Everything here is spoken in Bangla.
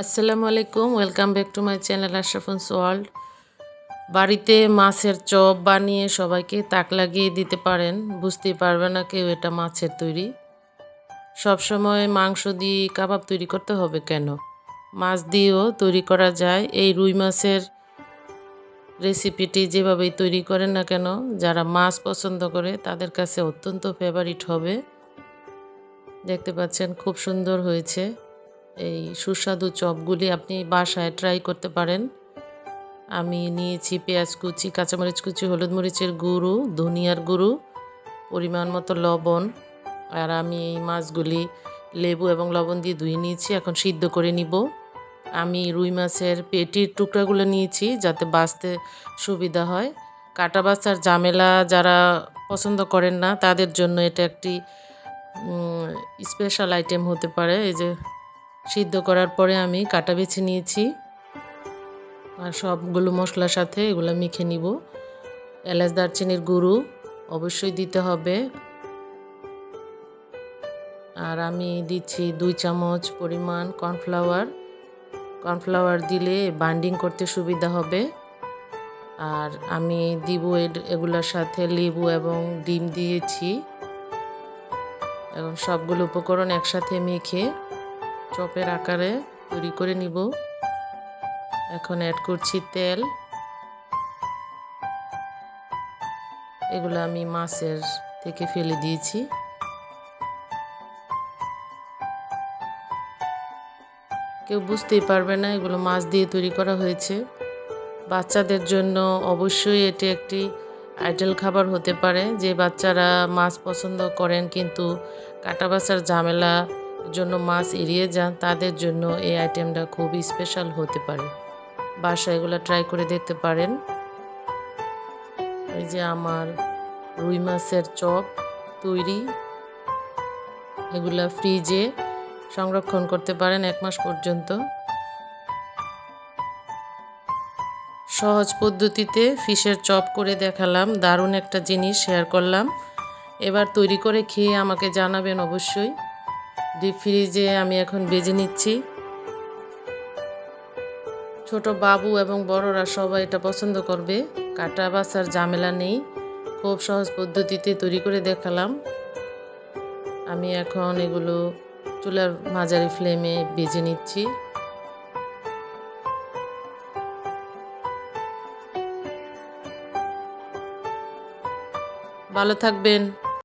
আসসালামু আলাইকুম, welcome back to my channel আশরাফুন্স world. বাড়িতে মাছের চপ বানিয়ে সবাইকে তাক লাগিয়ে দিতে পারেন, বুঝতেই পারবে না কেউ এটা মাছের তৈরি। সবসময় মাংস দিয়ে কাবাব তৈরি করতে হবে কেন? মাছ দিয়েও তৈরি করা যায়। এই রুই মাছের রেসিপিটি যেভাবেই তৈরি করেন না কেন, যারা মাছ পছন্দ করে তাদের কাছে অত্যন্ত ফেভারিট হবে। দেখতে পাচ্ছেন খুব সুন্দর হয়েছে। এই সুস্বাদু চপগুলি আপনি বাসায় ট্রাই করতে পারেন। আমি নিয়েছি পেঁয়াজ কুচি, কাঁচামরিচ কুচি, হলুদ মরিচের গুঁড়ো, ধনিয়ার গুঁড়ো, পরিমাণ মতো লবণ। আর আমি এই মাছগুলি লেবু এবং লবণ দিয়ে ধুয়ে নিয়েছি, এখন সিদ্ধ করে নিব। আমি রুই মাছের পেটির টুকরাগুলো নিয়েছি যাতে বাছতে সুবিধা হয়। কাটা বাছার ঝামেলা যারা পছন্দ করেন না তাদের জন্য এটা একটি স্পেশাল আইটেম হতে পারে। এই যে সিদ্ধ করার পরে আমি কাটা বেছে নিয়েছি আর সবগুলো মশলার সাথে এগুলো মেখে নিব। এলাচ দারচিনির গুঁড়ো অবশ্যই দিতে হবে। আর আমি দিচ্ছি 2 চামচ পরিমাণ কর্নফ্লাওয়ার দিলে বাইন্ডিং করতে সুবিধা হবে। আর আমি দিব এগুলোর সাথে লেবু এবং ডিম দিয়েছি। এখন সবগুলো উপকরণ একসাথে মেখে চপের আকারে তৈরি করে নিব। এখন অ্যাড করছি তেল। এগুলো আমি মাছের থেকে ফেলে দিয়েছি। কেউ বুঝতেই পারবে না এগুলো মাছ দিয়ে তৈরি করা হয়েছে। বাচ্চাদের জন্য অবশ্যই এটি একটি আইডল খাবার হতে পারে। যে বাচ্চারা মাছ পছন্দ করেন কিন্তু কাটা বাছার ঝামেলার জন্য মাছ এড়িয়ে যান, তাদের জন্য এই আইটেমটা খুবই স্পেশাল হতে পারে। বাসায় এগুলো ট্রাই করে দেখতে পারেন। এই যে আমার রুই মাছের চপ তৈরি। এগুলা ফ্রিজে সংরক্ষণ করতে পারেন 1 মাস পর্যন্ত। সহজ পদ্ধতিতে ফিশের চপ করে দেখালাম, দারুণ একটা জিনিস শেয়ার করলাম। এবার তৈরি করে খেয়ে আমাকে জানাবেন অবশ্যই। ডিপ ফ্রিজে আমি এখন ভেজে নিচ্ছি। ছোট বাবু এবং বড়রা সবাই এটা পছন্দ করবে। কাটা বাছার ঝামেলা নেই, খুব সহজ পদ্ধতিতে তৈরি করে দেখালাম। আমি এখন এগুলো চুলার মাঝারি ফ্লেমে ভেজে নিচ্ছি। ভালো থাকবেন।